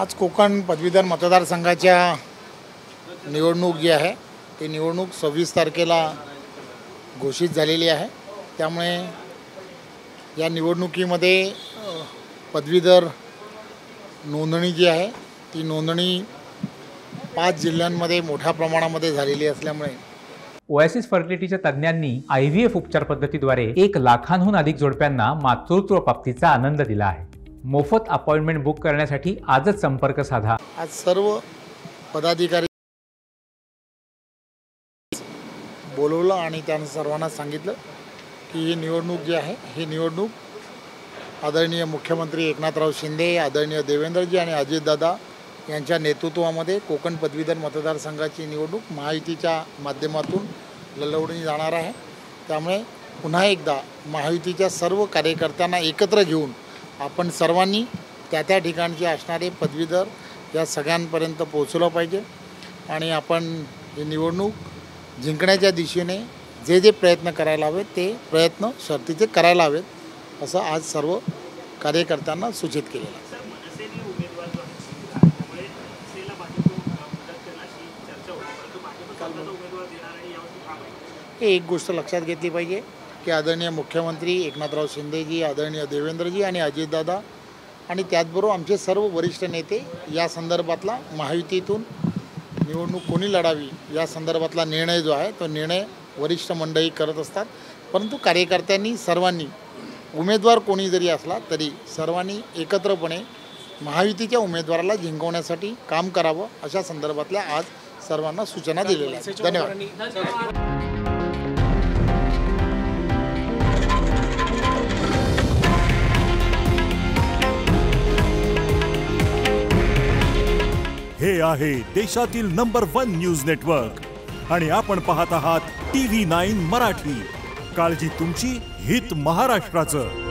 आज कोकण पदवीधर मतदारसंघाच्या निवडणूक जी आहे ती निवडणूक 26 तारखेला घोषित झालेली आहे। त्यामुळे या निवडणुकीमध्ये पदवीधर नोंदणी जी आहे ती नोंदणी 5 जिल्ह्यांमध्ये मोठ्या प्रमाणामध्ये झालेली असल्यामुळे ओएसिस फर्टिलिटीच्या तज्ञांनी IVF उपचार पद्धतीद्वारे 1 लाखांहून अधिक जोडप्यांना मातृत्व प्राप्तीचा आनंद दिला आहे। मोफत अपॉइंटमेंट बुक करण्यासाठी आजच संपर्क साधा। आज सर्व पदाधिकारी बोलवलं आणि त्यांना सर्वांना सांगितलं की ही निवडणूक जी आहे ही निवडणूक आदरणीय मुख्यमंत्री एकनाथराव शिंदे, आदरणीय देवेंद्रजी आणि अजितदादा यांच्या नेतृत्वामध्ये कोकण पदवीधर मतदारसंघाची निवडणूक महायुतीच्या माध्यमातून लढवली जाणार आहे। त्यामुळे पुन्हा एकदा महायुतीच्या सर्व कार्यकर्त्यांना एकत्र घेऊन आपण सर्वांनी त्या ठिकाणचे असणारे पदवीधर या सगळ्यांपर्यंत पोहोचलं पाहिजे आणि आपण ही निवडणूक जिंकण्याच्या दिशेने जे प्रयत्न करायला हवेत ते प्रयत्न शर्तीचे करायला हवेत असं आज सर्व कार्यकर्त्यांना सूचित केलेलं आहे। एक गोष्ट लक्षात घेतली पाहिजे की आदरणीय मुख्यमंत्री एकनाथराव शिंदेजी, आदरणीय देवेंद्रजी आणि अजितदादा आणि त्याचबरोबर आमचे सर्व वरिष्ठ नेते या संदर्भातला महायुतीतून निवडणूक कोणी लढावी या संदर्भातला निर्णय जो आहे तो निर्णय वरिष्ठ मंडळी करत असतात। परंतु कार्यकर्त्यांनी सर्वांनी उमेदवार कोणी जरी असला तरी सर्वांनी एकत्रपणे महायुतीच्या उमेदवाराला जिंकवण्यासाठी काम करावं अशा संदर्भातल्या आज सर्वांना सूचना दिलेल्या आहेत। धन्यवाद। हे आहे देशातील नंबर 1 न्यूज नेटवर्क आणि आपण पाहत आहात TV9 मराठी। काळजी तुमची, हित महाराष्ट्राचं।